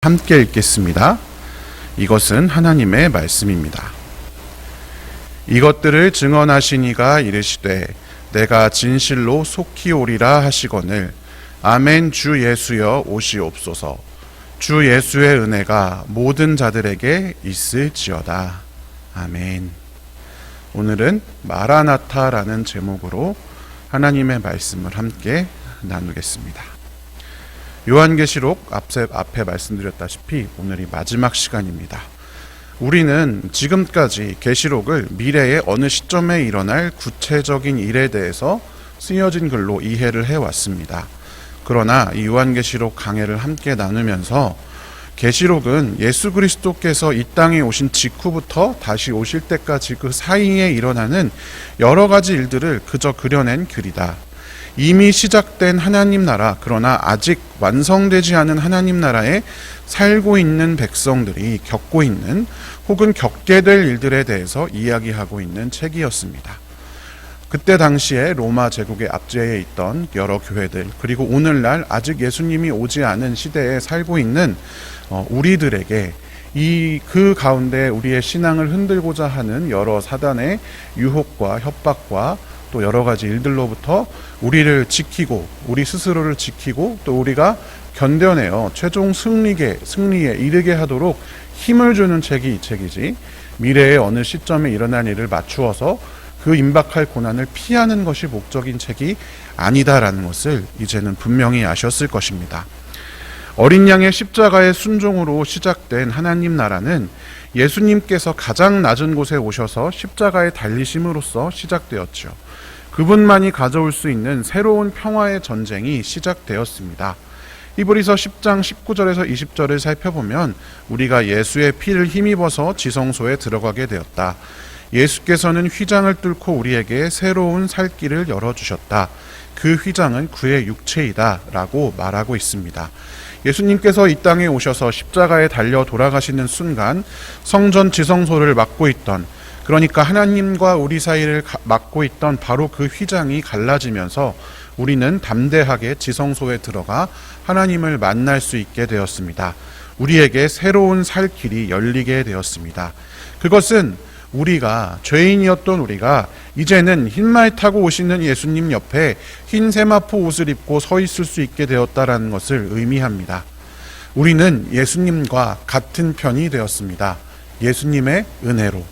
함께 읽겠습니다. 이것은 하나님의 말씀입니다. 이것들을 증언하시니가 이르시되 내가 진실로 속히 오리라 하시거늘 아멘. 주 예수여 오시옵소서. 주 예수의 은혜가 모든 자들에게 있을지어다. 아멘. 오늘은 마라나타라는 제목으로 하나님의 말씀을 함께 나누겠습니다. 요한계시록 앞에 말씀드렸다시피 오늘이 마지막 시간입니다. 우리는 지금까지 계시록을 미래의 어느 시점에 일어날 구체적인 일에 대해서 쓰여진 글로 이해를 해왔습니다. 그러나 이 요한계시록 강해를 함께 나누면서 계시록은 예수 그리스도께서 이 땅에 오신 직후부터 다시 오실 때까지 그 사이에 일어나는 여러 가지 일들을 그저 그려낸 글이다. 이미 시작된 하나님 나라, 그러나 아직 완성되지 않은 하나님 나라에 살고 있는 백성들이 겪고 있는 혹은 겪게 될 일들에 대해서 이야기하고 있는 책이었습니다. 그때 당시에 로마 제국의 압제에 있던 여러 교회들, 그리고 오늘날 아직 예수님이 오지 않은 시대에 살고 있는 우리들에게 그 가운데 우리의 신앙을 흔들고자 하는 여러 사단의 유혹과 협박과 또 여러 가지 일들로부터 우리를 지키고 우리 스스로를 지키고 또 우리가 견뎌내어 최종 승리에 이르게 하도록 힘을 주는 책이 이 책이지, 미래의 어느 시점에 일어난 일을 맞추어서 그 임박할 고난을 피하는 것이 목적인 책이 아니다라는 것을 이제는 분명히 아셨을 것입니다. 어린 양의 십자가의 순종으로 시작된 하나님 나라는 예수님께서 가장 낮은 곳에 오셔서 십자가에 달리심으로써 시작되었죠. 그분만이 가져올 수 있는 새로운 평화의 전쟁이 시작되었습니다. 히브리서 10장 19절에서 20절을 살펴보면 우리가 예수의 피를 힘입어서 지성소에 들어가게 되었다. 예수께서는 휘장을 뚫고 우리에게 새로운 살 길을 열어주셨다. 그 휘장은 그의 육체이다 라고 말하고 있습니다. 예수님께서 이 땅에 오셔서 십자가에 달려 돌아가시는 순간 성전 지성소를 막고 있던, 그러니까 하나님과 우리 사이를 막고 있던 바로 그 휘장이 갈라지면서 우리는 담대하게 지성소에 들어가 하나님을 만날 수 있게 되었습니다. 우리에게 새로운 살 길이 열리게 되었습니다. 그것은 우리가, 죄인이었던 우리가 이제는 흰말 타고 오시는 예수님 옆에 흰 세마포 옷을 입고 서 있을 수 있게 되었다라는 것을 의미합니다. 우리는 예수님과 같은 편이 되었습니다. 예수님의 은혜로.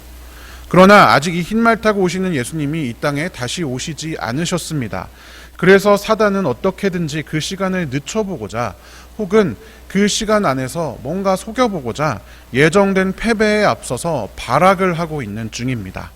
그러나 아직 이 흰말 타고 오시는 예수님이 이 땅에 다시 오시지 않으셨습니다. 그래서 사단은 어떻게든지 그 시간을 늦춰보고자, 혹은 그 시간 안에서 뭔가 속여보고자 예정된 패배에 앞서서 발악을 하고 있는 중입니다.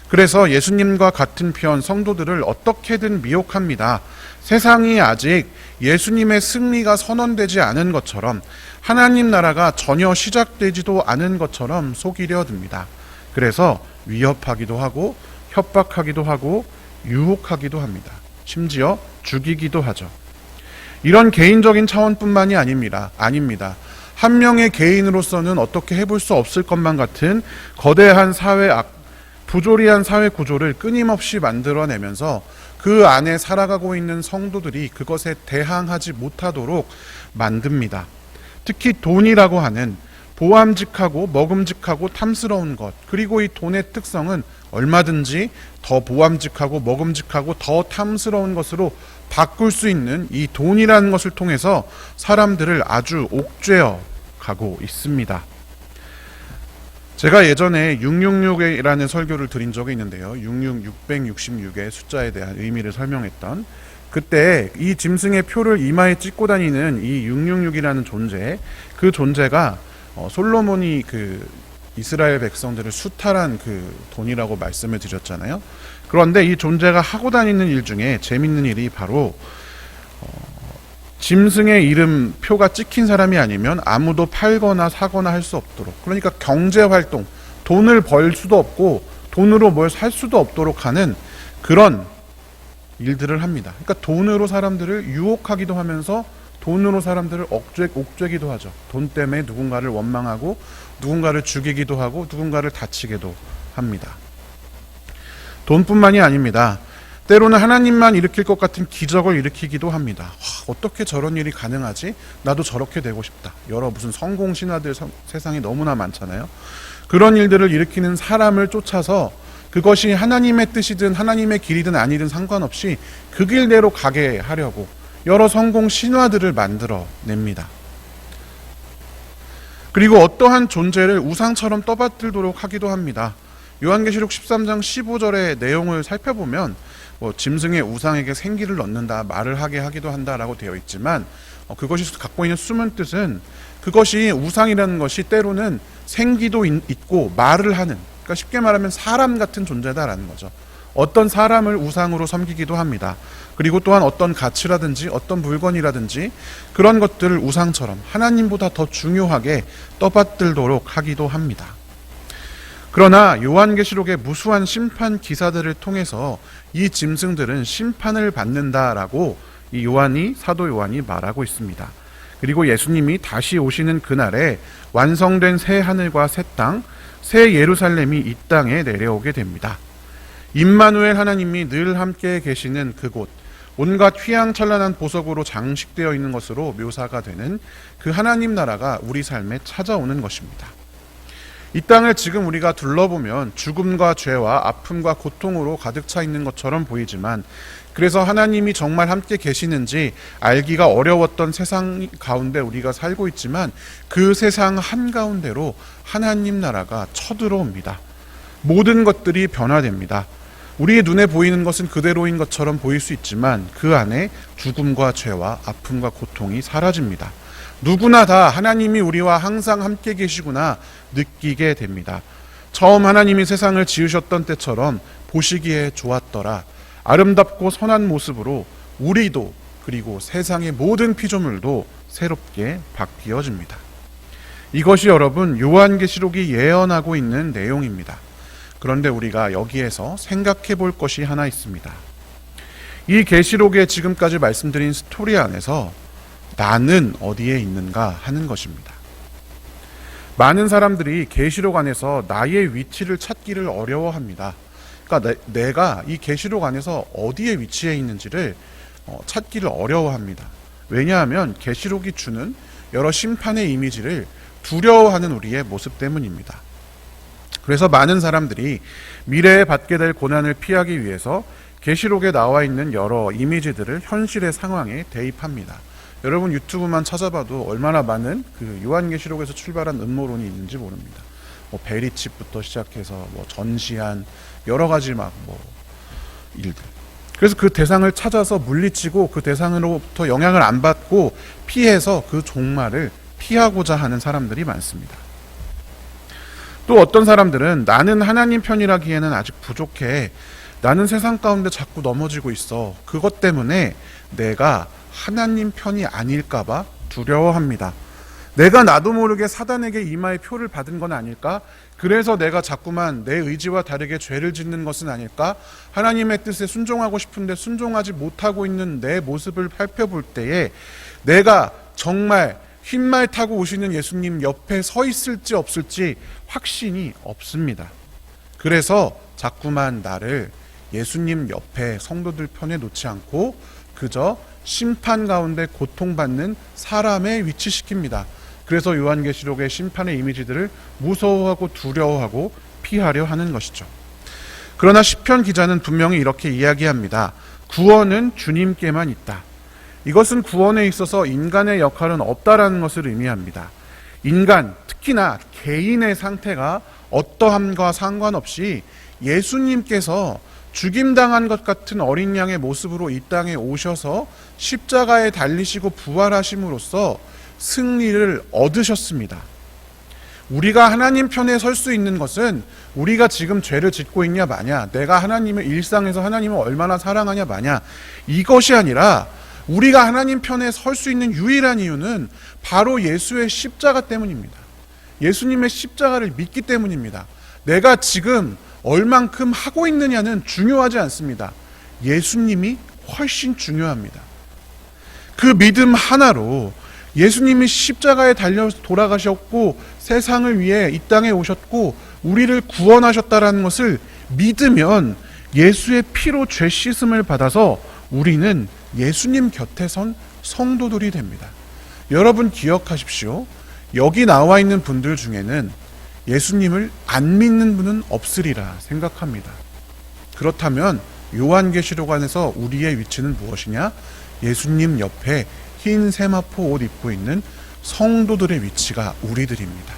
그래서 예수님과 같은 편 성도들을 어떻게든 미혹합니다. 세상이 아직 예수님의 승리가 선언되지 않은 것처럼, 하나님 나라가 전혀 시작되지도 않은 것처럼 속이려 듭니다. 그래서 위협하기도 하고 협박하기도 하고 유혹하기도 합니다. 심지어 죽이기도 하죠. 이런 개인적인 차원뿐만이 아닙니다. 한 명의 개인으로서는 어떻게 해볼 수 없을 것만 같은 거대한 부조리한 사회 구조를 끊임없이 만들어내면서 그 안에 살아가고 있는 성도들이 그것에 대항하지 못하도록 만듭니다. 특히 돈이라고 하는 보암직하고 먹음직하고 탐스러운 것, 그리고 이 돈의 특성은 얼마든지 더 보암직하고 먹음직하고 더 탐스러운 것으로 바꿀 수 있는 이 돈이라는 것을 통해서 사람들을 아주 옥죄어 가고 있습니다. 제가 예전에 666이라는 설교를 드린 적이 있는데요. 666의 숫자에 대한 의미를 설명했던, 그때 이 짐승의 표를 이마에 찍고 다니는 이 666이라는 존재, 그 존재가 솔로몬이 그 이스라엘 백성들을 수탈한 그 돈이라고 말씀을 드렸잖아요. 그런데 이 존재가 하고 다니는 일 중에 재밌는 일이 바로 짐승의 이름 표가 찍힌 사람이 아니면 아무도 팔거나 사거나 할 수 없도록, 그러니까 경제활동, 돈을 벌 수도 없고 돈으로 뭘 살 수도 없도록 하는 그런 일들을 합니다. 그러니까 돈으로 사람들을 유혹하기도 하면서 돈으로 사람들을 옥죄기도 하죠. 돈 때문에 누군가를 원망하고 누군가를 죽이기도 하고 누군가를 다치게도 합니다. 돈뿐만이 아닙니다. 때로는 하나님만 일으킬 것 같은 기적을 일으키기도 합니다. 어떻게 저런 일이 가능하지? 나도 저렇게 되고 싶다. 여러 무슨 성공 신화들 세상에 너무나 많잖아요. 그런 일들을 일으키는 사람을 쫓아서 그것이 하나님의 뜻이든 하나님의 길이든 아니든 상관없이 그 길대로 가게 하려고 여러 성공 신화들을 만들어냅니다. 그리고 어떠한 존재를 우상처럼 떠받들도록 하기도 합니다. 요한계시록 13장 15절의 내용을 살펴보면 짐승의 우상에게 생기를 넣는다, 말을 하게 하기도 한다라고 되어 있지만 그것이 갖고 있는 숨은 뜻은 그것이 우상이라는 것이 때로는 생기도 있고 말을 하는, 그러니까 쉽게 말하면 사람 같은 존재다라는 거죠. 어떤 사람을 우상으로 섬기기도 합니다. 그리고 또한 어떤 가치라든지 어떤 물건이라든지 그런 것들을 우상처럼 하나님보다 더 중요하게 떠받들도록 하기도 합니다. 그러나 요한계시록의 무수한 심판 기사들을 통해서 이 짐승들은 심판을 받는다라고 이 사도 요한이 말하고 있습니다. 그리고 예수님이 다시 오시는 그날에 완성된 새 하늘과 새 땅, 새 예루살렘이 이 땅에 내려오게 됩니다. 임마누엘 하나님이 늘 함께 계시는 그곳, 온갖 휘황찬란한 보석으로 장식되어 있는 것으로 묘사가 되는 그 하나님 나라가 우리 삶에 찾아오는 것입니다. 이 땅을 지금 우리가 둘러보면 죽음과 죄와 아픔과 고통으로 가득 차 있는 것처럼 보이지만, 그래서 하나님이 정말 함께 계시는지 알기가 어려웠던 세상 가운데 우리가 살고 있지만 그 세상 한가운데로 하나님 나라가 쳐들어옵니다. 모든 것들이 변화됩니다. 우리의 눈에 보이는 것은 그대로인 것처럼 보일 수 있지만 그 안에 죽음과 죄와 아픔과 고통이 사라집니다. 누구나 다 하나님이 우리와 항상 함께 계시구나 느끼게 됩니다. 처음 하나님이 세상을 지으셨던 때처럼 보시기에 좋았더라, 아름답고 선한 모습으로 우리도 그리고 세상의 모든 피조물도 새롭게 바뀌어집니다. 이것이 여러분 요한계시록이 예언하고 있는 내용입니다. 그런데 우리가 여기에서 생각해 볼 것이 하나 있습니다. 이 계시록에 지금까지 말씀드린 스토리 안에서 나는 어디에 있는가 하는 것입니다. 많은 사람들이 계시록 안에서 나의 위치를 찾기를 어려워합니다. 그러니까 내가 이 계시록 안에서 어디에 위치해 있는지를 찾기를 어려워합니다. 왜냐하면 계시록이 주는 여러 심판의 이미지를 두려워하는 우리의 모습 때문입니다. 그래서 많은 사람들이 미래에 받게 될 고난을 피하기 위해서 계시록에 나와 있는 여러 이미지들을 현실의 상황에 대입합니다. 여러분 유튜브만 찾아봐도 얼마나 많은 그 요한계시록에서 출발한 음모론이 있는지 모릅니다. 베리칩부터 시작해서 전시한 여러 가지 일들. 그래서 그 대상을 찾아서 물리치고 그 대상으로부터 영향을 안 받고 피해서 그 종말을 피하고자 하는 사람들이 많습니다. 또 어떤 사람들은 나는 하나님 편이라기에는 아직 부족해, 나는 세상 가운데 자꾸 넘어지고 있어, 그것 때문에 내가 하나님 편이 아닐까봐 두려워합니다. 내가 나도 모르게 사단에게 이마에 표를 받은 건 아닐까? 그래서 내가 자꾸만 내 의지와 다르게 죄를 짓는 것은 아닐까? 하나님의 뜻에 순종하고 싶은데 순종하지 못하고 있는 내 모습을 살펴볼 때에 내가 정말 흰말 타고 오시는 예수님 옆에 서 있을지 없을지 확신이 없습니다. 그래서 자꾸만 나를 예수님 옆에 성도들 편에 놓지 않고 그저 심판 가운데 고통받는 사람에 위치시킵니다. 그래서 요한계시록의 심판의 이미지들을 무서워하고 두려워하고 피하려 하는 것이죠. 그러나 시편 기자는 분명히 이렇게 이야기합니다. 구원은 주님께만 있다. 이것은 구원에 있어서 인간의 역할은 없다라는 것을 의미합니다. 인간, 특히나 개인의 상태가 어떠함과 상관없이 예수님께서 죽임당한 것 같은 어린 양의 모습으로 이 땅에 오셔서 십자가에 달리시고 부활하심으로써 승리를 얻으셨습니다. 우리가 하나님 편에 설 수 있는 것은 우리가 지금 죄를 짓고 있냐 마냐, 내가 하나님을 일상에서 하나님을 얼마나 사랑하냐 마냐, 이것이 아니라 우리가 하나님 편에 설 수 있는 유일한 이유는 바로 예수의 십자가 때문입니다. 예수님의 십자가를 믿기 때문입니다. 내가 지금 얼만큼 하고 있느냐는 중요하지 않습니다. 예수님이 훨씬 중요합니다. 그 믿음 하나로 예수님이 십자가에 달려 돌아가셨고 세상을 위해 이 땅에 오셨고 우리를 구원하셨다라는 것을 믿으면 예수의 피로 죄 씻음을 받아서 우리는 예수님 곁에 선 성도들이 됩니다. 여러분 기억하십시오. 여기 나와 있는 분들 중에는 예수님을 안 믿는 분은 없으리라 생각합니다. 그렇다면 요한계시록 안에서 우리의 위치는 무엇이냐? 예수님 옆에 흰 세마포 옷 입고 있는 성도들의 위치가 우리들입니다.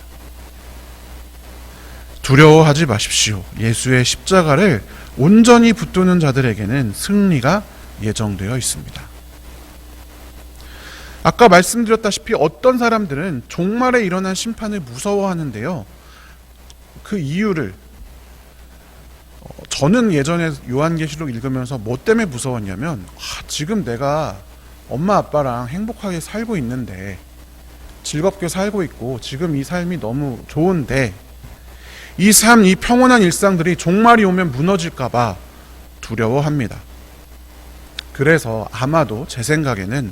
두려워하지 마십시오. 예수의 십자가를 온전히 붙드는 자들에게는 승리가 예정되어 있습니다. 아까 말씀드렸다시피 어떤 사람들은 종말에 일어난 심판을 무서워하는데요. 그 이유를 저는 예전에 요한계시록 읽으면서 뭐 때문에 무서웠냐면 지금 내가 엄마 아빠랑 행복하게 살고 있는데 즐겁게 살고 있고 지금 이 삶이 너무 좋은데 이 삶, 이 평온한 일상들이 종말이 오면 무너질까 봐 두려워합니다. 그래서 아마도 제 생각에는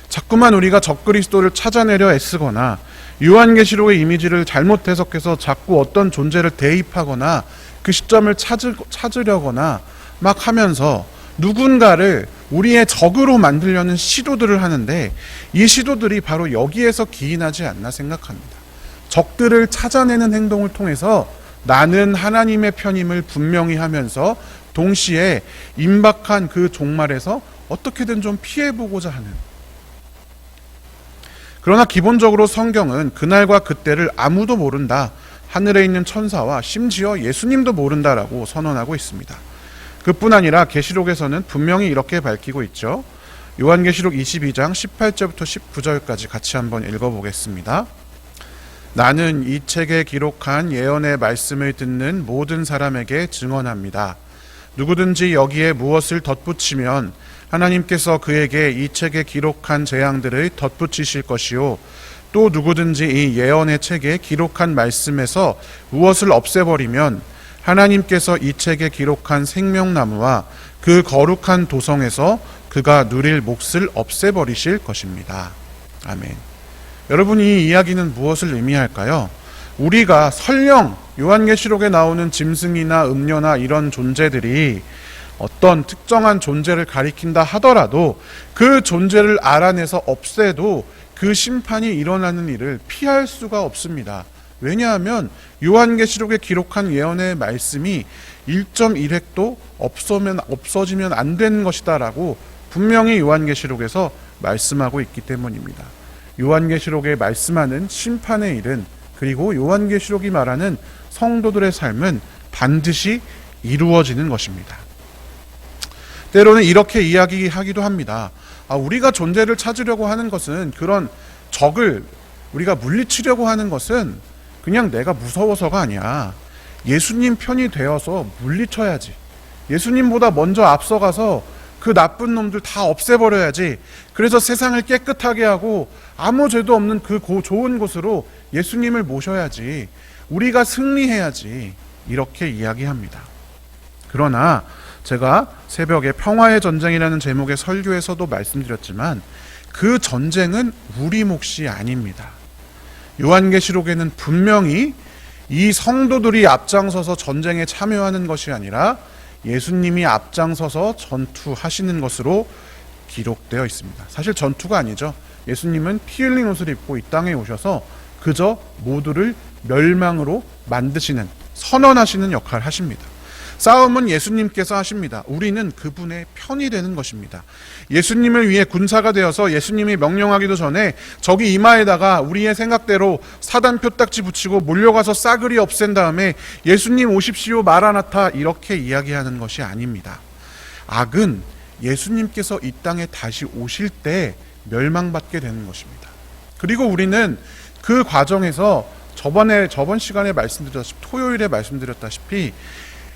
자꾸만 우리가 적그리스도를 찾아내려 애쓰거나 요한계시록의 이미지를 잘못 해석해서 자꾸 어떤 존재를 대입하거나 그 시점을 찾으려거나 막 하면서 누군가를 우리의 적으로 만들려는 시도들을 하는데 이 시도들이 바로 여기에서 기인하지 않나 생각합니다. 적들을 찾아내는 행동을 통해서 나는 하나님의 편임을 분명히 하면서 동시에 임박한 그 종말에서 어떻게든 좀 피해보고자 하는, 그러나 기본적으로 성경은 그날과 그때를 아무도 모른다, 하늘에 있는 천사와 심지어 예수님도 모른다라고 선언하고 있습니다. 그뿐 아니라 계시록에서는 분명히 이렇게 밝히고 있죠. 요한계시록 22장 18절부터 19절까지 같이 한번 읽어보겠습니다. 나는 이 책에 기록한 예언의 말씀을 듣는 모든 사람에게 증언합니다. 누구든지 여기에 무엇을 덧붙이면 하나님께서 그에게 이 책에 기록한 재앙들을 덧붙이실 것이요, 또 누구든지 이 예언의 책에 기록한 말씀에서 무엇을 없애버리면 하나님께서 이 책에 기록한 생명나무와 그 거룩한 도성에서 그가 누릴 몫을 없애버리실 것입니다. 아멘. 여러분, 이 이야기는 무엇을 의미할까요? 우리가 설령 요한계시록에 나오는 짐승이나 음녀나 이런 존재들이 어떤 특정한 존재를 가리킨다 하더라도 그 존재를 알아내서 없애도 그 심판이 일어나는 일을 피할 수가 없습니다. 왜냐하면 요한계시록에 기록한 예언의 말씀이 1.1획도 없어지면 안 되는 것이다 라고 분명히 요한계시록에서 말씀하고 있기 때문입니다. 요한계시록에 말씀하는 심판의 일은, 그리고 요한계시록이 말하는 성도들의 삶은 반드시 이루어지는 것입니다. 때로는 이렇게 이야기하기도 합니다. 우리가 존재를 찾으려고 하는 것은, 그런 적을 우리가 물리치려고 하는 것은 그냥 내가 무서워서가 아니야. 예수님 편이 되어서 물리쳐야지. 예수님보다 먼저 앞서가서 그 나쁜 놈들 다 없애버려야지. 그래서 세상을 깨끗하게 하고 아무 죄도 없는 그 좋은 곳으로 예수님을 모셔야지. 우리가 승리해야지. 이렇게 이야기합니다. 그러나 제가 새벽에 평화의 전쟁이라는 제목의 설교에서도 말씀드렸지만 그 전쟁은 우리 몫이 아닙니다. 요한계시록에는 분명히 이 성도들이 앞장서서 전쟁에 참여하는 것이 아니라 예수님이 앞장서서 전투하시는 것으로 기록되어 있습니다. 사실 전투가 아니죠. 예수님은 피 흘린 옷을 입고 이 땅에 오셔서 그저 모두를 멸망으로 만드시는, 선언하시는 역할을 하십니다. 싸움은 예수님께서 하십니다. 우리는 그분의 편이 되는 것입니다. 예수님을 위해 군사가 되어서 예수님이 명령하기도 전에 저기 이마에다가 우리의 생각대로 사단 표딱지 붙이고 몰려가서 싸그리 없앤 다음에 예수님 오십시오 마라나타 이렇게 이야기하는 것이 아닙니다. 악은 예수님께서 이 땅에 다시 오실 때 멸망받게 되는 것입니다. 그리고 우리는 그 과정에서 저번 시간에 말씀드렸다시피, 토요일에 말씀드렸다시피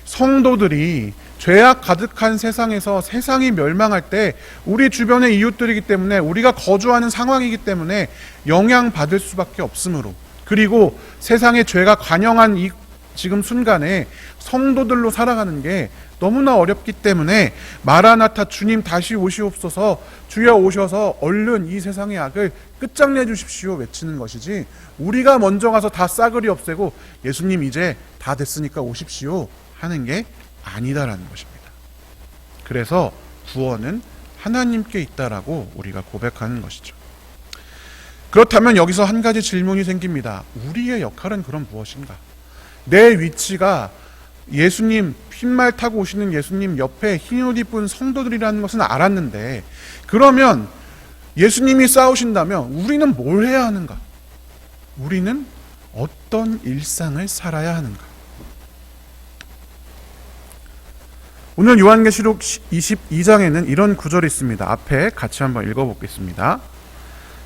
성도들이 죄악 가득한 세상에서 세상이 멸망할 때 우리 주변의 이웃들이기 때문에, 우리가 거주하는 상황이기 때문에 영향받을 수밖에 없으므로, 그리고 세상의 죄가 관영한 이 지금 순간에 성도들로 살아가는 게 너무나 어렵기 때문에 마라나타, 주님 다시 오시옵소서, 주여 오셔서 얼른 이 세상의 악을 끝장내 주십시오 외치는 것이지, 우리가 먼저 가서 다 싸그리 없애고 예수님 이제 다 됐으니까 오십시오 하는 게 아니다라는 것입니다. 그래서 구원은 하나님께 있다라고 우리가 고백하는 것이죠. 그렇다면 여기서 한 가지 질문이 생깁니다. 우리의 역할은 그럼 무엇인가? 내 위치가 예수님, 흰말 타고 오시는 예수님 옆에 흰 옷 입은 성도들이라는 것은 알았는데, 그러면 예수님이 싸우신다면 우리는 뭘 해야 하는가? 우리는 어떤 일상을 살아야 하는가? 오늘 요한계시록 22장에는 이런 구절이 있습니다. 앞에 같이 한번 읽어보겠습니다.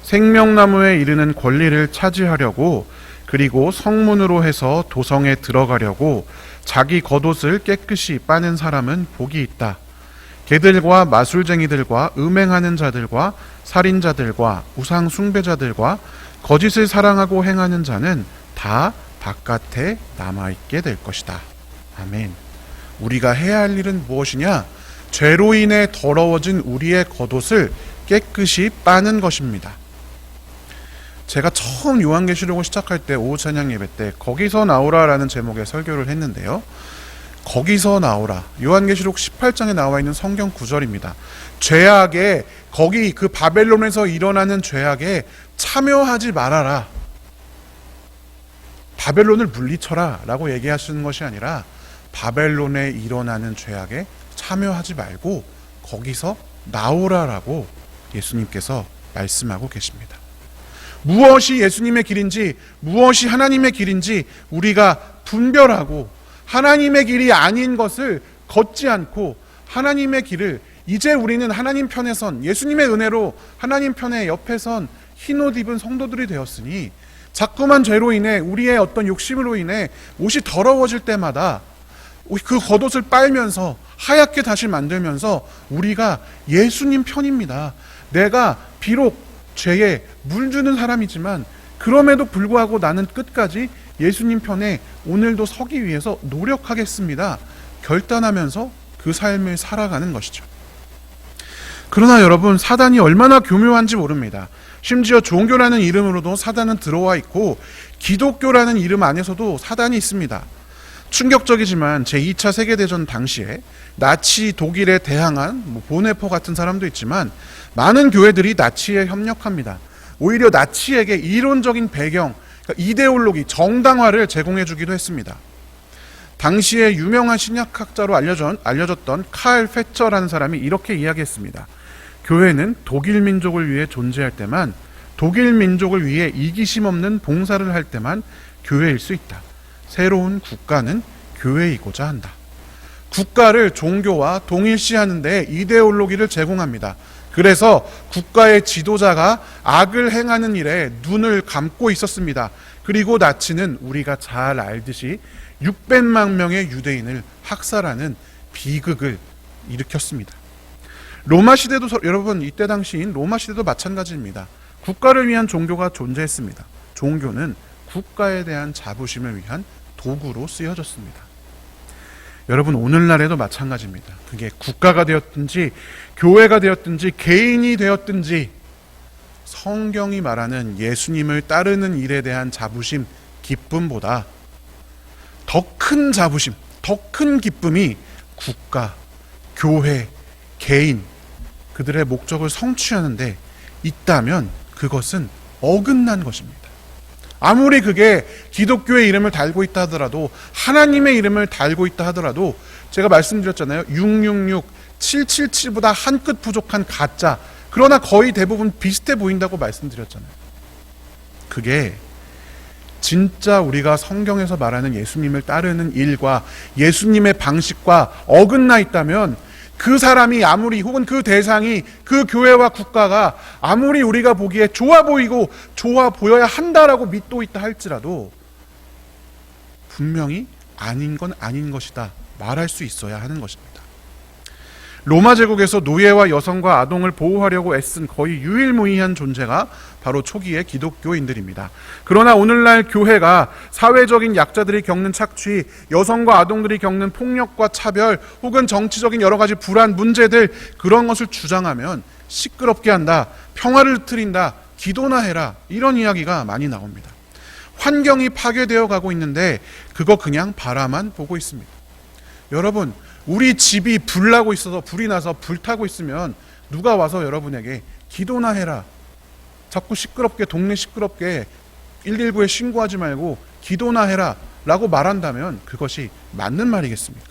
생명나무에 이르는 권리를 차지하려고, 그리고 성문으로 해서 도성에 들어가려고 자기 겉옷을 깨끗이 빠는 사람은 복이 있다. 개들과 마술쟁이들과 음행하는 자들과 살인자들과 우상 숭배자들과 거짓을 사랑하고 행하는 자는 다 바깥에 남아있게 될 것이다. 아멘. 우리가 해야 할 일은 무엇이냐? 죄로 인해 더러워진 우리의 겉옷을 깨끗이 빠는 것입니다. 제가 처음 요한계시록을 시작할 때 오후 찬양 예배 때 거기서 나오라라는 제목의 설교를 했는데요. 거기서 나오라, 요한계시록 18장에 나와 있는 성경 구절입니다. 죄악에, 거기 그 바벨론에서 일어나는 죄악에 참여하지 말아라. 바벨론을 물리쳐라 라고 얘기하시는 것이 아니라 바벨론에 일어나는 죄악에 참여하지 말고 거기서 나오라라고 예수님께서 말씀하고 계십니다. 무엇이 예수님의 길인지, 무엇이 하나님의 길인지 우리가 분별하고 하나님의 길이 아닌 것을 걷지 않고 하나님의 길을, 이제 우리는 하나님 편에 선, 예수님의 은혜로 하나님 편에 옆에 선 흰옷 입은 성도들이 되었으니 자꾸만 죄로 인해, 우리의 어떤 욕심으로 인해 옷이 더러워질 때마다 그 겉옷을 빨면서 하얗게 다시 만들면서 우리가 예수님 편입니다. 내가 비록 죄에 물주는 사람이지만 그럼에도 불구하고 나는 끝까지 예수님 편에 오늘도 서기 위해서 노력하겠습니다. 결단하면서 그 삶을 살아가는 것이죠. 그러나 여러분, 사단이 얼마나 교묘한지 모릅니다. 심지어 종교라는 이름으로도 사단은 들어와 있고 기독교라는 이름 안에서도 사단이 있습니다. 충격적이지만 제2차 세계대전 당시에 나치 독일에 대항한 보네포 같은 사람도 있지만 많은 교회들이 나치에 협력합니다. 오히려 나치에게 이론적인 배경, 그러니까 이데올로기, 정당화를 제공해 주기도 했습니다. 당시에 유명한 신약학자로 알려졌던 칼 페처라는 사람이 이렇게 이야기했습니다. 교회는 독일 민족을 위해 존재할 때만, 독일 민족을 위해 이기심 없는 봉사를 할 때만 교회일 수 있다. 새로운 국가는 교회이고자 한다. 국가를 종교와 동일시하는 데 이데올로기를 제공합니다. 그래서 국가의 지도자가 악을 행하는 일에 눈을 감고 있었습니다. 그리고 나치는 우리가 잘 알듯이 600만 명의 유대인을 학살하는 비극을 일으켰습니다. 로마 시대도, 여러분, 이때 당시인 로마 시대도 마찬가지입니다. 국가를 위한 종교가 존재했습니다. 종교는 국가에 대한 자부심을 위한 도구로 쓰여졌습니다. 여러분, 오늘날에도 마찬가지입니다. 그게 국가가 되었든지 교회가 되었든지 개인이 되었든지 성경이 말하는 예수님을 따르는 일에 대한 자부심, 기쁨보다 더 큰 자부심, 더 큰 기쁨이 국가, 교회, 개인, 그들의 목적을 성취하는 데 있다면 그것은 어긋난 것입니다. 아무리 그게 기독교의 이름을 달고 있다 하더라도, 하나님의 이름을 달고 있다 하더라도, 제가 말씀드렸잖아요. 666, 777보다 한 끗 부족한 가짜, 그러나 거의 대부분 비슷해 보인다고 말씀드렸잖아요. 그게 진짜 우리가 성경에서 말하는 예수님을 따르는 일과 예수님의 방식과 어긋나 있다면 그 사람이 아무리, 혹은 그 대상이, 그 교회와 국가가 아무리 우리가 보기에 좋아 보이고 좋아 보여야 한다라고 믿고 있다 할지라도 분명히 아닌 건 아닌 것이다 말할 수 있어야 하는 것입니다. 로마 제국에서 노예와 여성과 아동을 보호하려고 애쓴 거의 유일무이한 존재가 바로 초기의 기독교인들입니다. 그러나 오늘날 교회가 사회적인 약자들이 겪는 착취, 여성과 아동들이 겪는 폭력과 차별, 혹은 정치적인 여러 가지 불안, 문제들, 그런 것을 주장하면 시끄럽게 한다, 평화를 흐트린다, 기도나 해라, 이런 이야기가 많이 나옵니다. 환경이 파괴되어 가고 있는데 그거 그냥 바라만 보고 있습니다. 여러분, 우리 집이 불나고 있어서 불이 나서 불타고 있으면 누가 와서 여러분에게 기도나 해라, 자꾸 시끄럽게 동네 시끄럽게 119에 신고하지 말고 기도나 해라 라고 말한다면 그것이 맞는 말이겠습니까?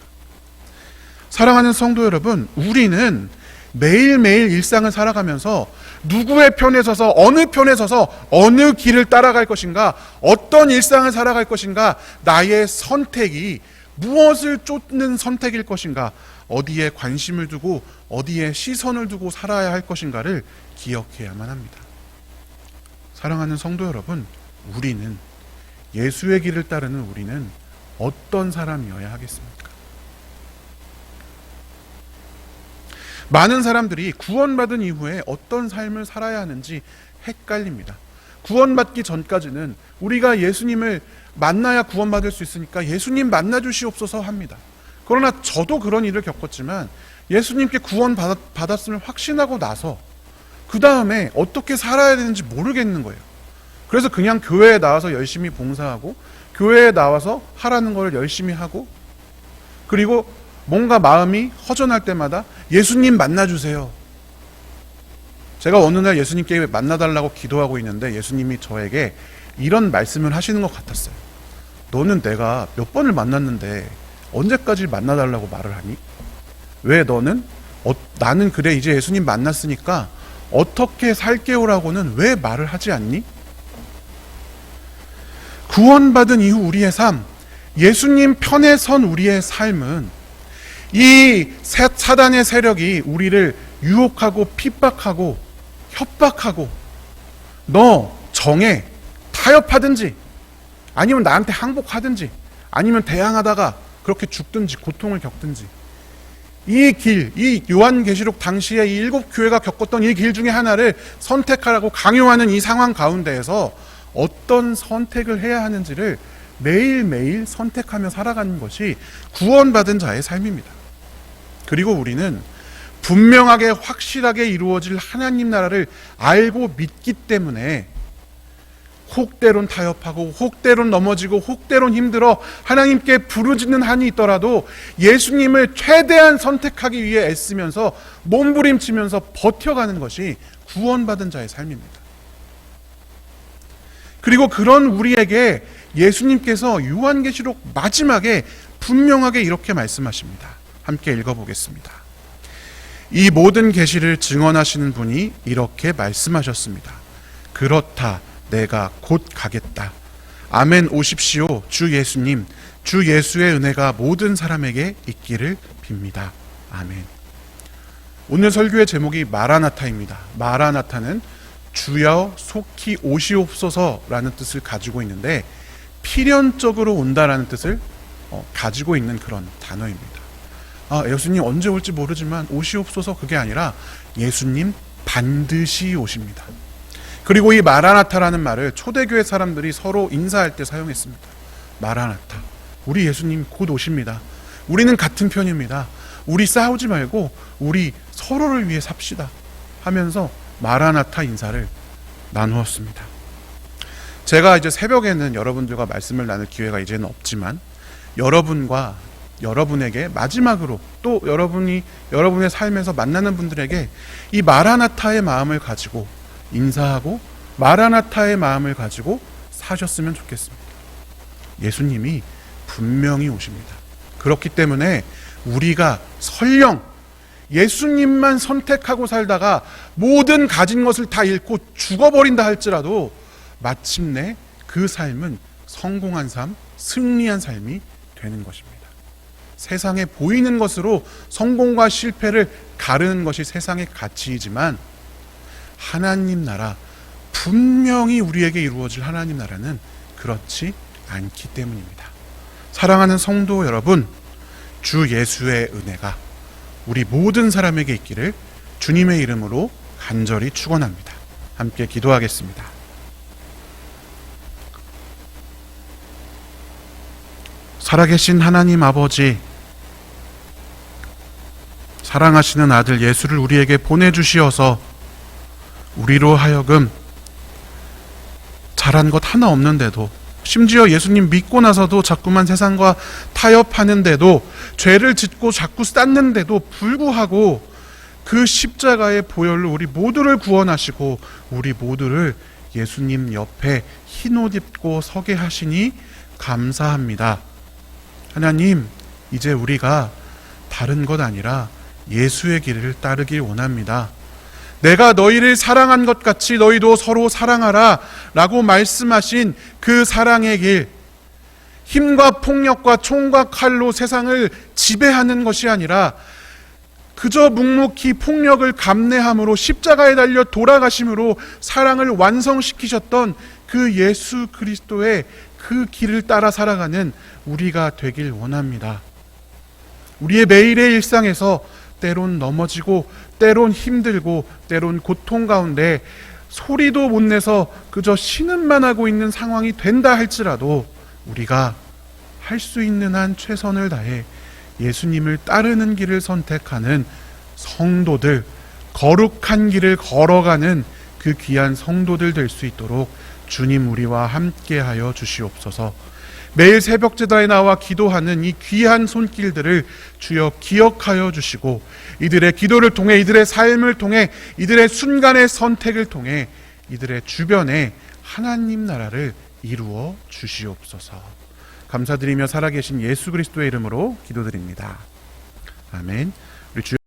사랑하는 성도 여러분, 우리는 매일매일 일상을 살아가면서 누구의 편에 서서 어느 길을 따라갈 것인가, 어떤 일상을 살아갈 것인가, 나의 선택이 무엇을 쫓는 선택일 것인가, 어디에 관심을 두고 어디에 시선을 두고 살아야 할 것인가를 기억해야만 합니다. 사랑하는 성도 여러분, 우리는, 예수의 길을 따르는 우리는 어떤 사람이어야 하겠습니까? 많은 사람들이 구원받은 이후에 어떤 삶을 살아야 하는지 헷갈립니다. 구원받기 전까지는 우리가 예수님을 만나야 구원받을 수 있으니까 예수님 만나주시옵소서 합니다. 그러나 저도 그런 일을 겪었지만 예수님께 구원받았음을 확신하고 나서 그 다음에 어떻게 살아야 되는지 모르겠는 거예요. 그래서 그냥 교회에 나와서 열심히 봉사하고 교회에 나와서 하라는 걸 열심히 하고, 그리고 뭔가 마음이 허전할 때마다 예수님 만나주세요. 제가 어느 날 예수님께 만나달라고 기도하고 있는데 예수님이 저에게 이런 말씀을 하시는 것 같았어요. 너는 내가 몇 번을 만났는데 언제까지 만나달라고 말을 하니? 왜 너는 나는 그래 이제 예수님 만났으니까 어떻게 살게요라고는 왜 말을 하지 않니? 구원받은 이후 우리의 삶, 예수님 편에 선 우리의 삶은 이 사단의 세력이 우리를 유혹하고 핍박하고 협박하고 너 정해, 타협하든지 아니면 나한테 항복하든지 아니면 대항하다가 그렇게 죽든지 고통을 겪든지, 이 길, 이 요한계시록 당시에 이 7교회가 겪었던 이 길 중에 하나를 선택하라고 강요하는 이 상황 가운데에서 어떤 선택을 해야 하는지를 매일매일 선택하며 살아가는 것이 구원받은 자의 삶입니다. 그리고 우리는 분명하게 확실하게 이루어질 하나님 나라를 알고 믿기 때문에 혹때론 타협하고 혹때론 넘어지고 혹때론 힘들어 하나님께 부르짖는 한이 있더라도 예수님을 최대한 선택하기 위해 애쓰면서 몸부림치면서 버텨가는 것이 구원받은 자의 삶입니다. 그리고 그런 우리에게 예수님께서 요한계시록 마지막에 분명하게 이렇게 말씀하십니다. 함께 읽어보겠습니다. 이 모든 계시를 증언하시는 분이 이렇게 말씀하셨습니다. 그렇다, 내가 곧 가겠다. 아멘 오십시오. 주 예수님, 주 예수의 은혜가 모든 사람에게 있기를 빕니다. 아멘. 오늘 설교의 제목이 마라나타입니다. 마라나타는 주여 속히 오시옵소서라는 뜻을 가지고 있는데 필연적으로 온다라는 뜻을 가지고 있는 그런 단어입니다. 예수님 언제 올지 모르지만 오시옵소서, 그게 아니라 예수님 반드시 오십니다. 그리고 이 마라나타라는 말을 초대교회 사람들이 서로 인사할 때 사용했습니다. 마라나타, 우리 예수님 곧 오십니다. 우리는 같은 편입니다. 우리 싸우지 말고 우리 서로를 위해 삽시다 하면서 마라나타 인사를 나누었습니다. 제가 이제 새벽에는 여러분들과 말씀을 나눌 기회가 이제는 없지만 여러분에게 마지막으로 또 여러분의 삶에서 만나는 분들에게 이 마라나타의 마음을 가지고 인사하고 마라나타의 마음을 가지고 사셨으면 좋겠습니다. 예수님이 분명히 오십니다. 그렇기 때문에 우리가 설령 예수님만 선택하고 살다가 모든 가진 것을 다 잃고 죽어버린다 할지라도 마침내 그 삶은 성공한 삶, 승리한 삶이 되는 것입니다. 세상에 보이는 것으로 성공과 실패를 가르는 것이 세상의 가치이지만 하나님 나라, 분명히 우리에게 이루어질 하나님 나라는 그렇지 않기 때문입니다. 사랑하는 성도 여러분, 주 예수의 은혜가 우리 모든 사람에게 있기를 주님의 이름으로 간절히 축원합니다. 함께 기도하겠습니다. 살아계신 하나님 아버지, 사랑하시는 아들 예수를 우리에게 보내주시어서 우리로 하여금 잘한 것 하나 없는데도 심지어 예수님 믿고 나서도 자꾸만 세상과 타협하는데도, 죄를 짓고 자꾸 쌓는데도 불구하고 그 십자가의 보혈로 우리 모두를 구원하시고 우리 모두를 예수님 옆에 흰옷 입고 서게 하시니 감사합니다. 하나님, 이제 우리가 다른 것 아니라 예수의 길을 따르길 원합니다. 내가 너희를 사랑한 것 같이 너희도 서로 사랑하라 라고 말씀하신 그 사랑의 길, 힘과 폭력과 총과 칼로 세상을 지배하는 것이 아니라 그저 묵묵히 폭력을 감내함으로 십자가에 달려 돌아가심으로 사랑을 완성시키셨던 그 예수 그리스도의 그 길을 따라 살아가는 우리가 되길 원합니다. 우리의 매일의 일상에서 때론 넘어지고 때론 힘들고 때론 고통 가운데 소리도 못 내서 그저 신음만 하고 있는 상황이 된다 할지라도 우리가 할 수 있는 한 최선을 다해 예수님을 따르는 길을 선택하는 성도들, 거룩한 길을 걸어가는 그 귀한 성도들 될 수 있도록 주님 우리와 함께하여 주시옵소서. 매일 새벽제다에 나와 기도하는 이 귀한 손길들을 주여 기억하여 주시고 이들의 기도를 통해, 이들의 삶을 통해, 이들의 순간의 선택을 통해 이들의 주변에 하나님 나라를 이루어 주시옵소서. 감사드리며 살아계신 예수 그리스도의 이름으로 기도드립니다. 아멘. 우리 주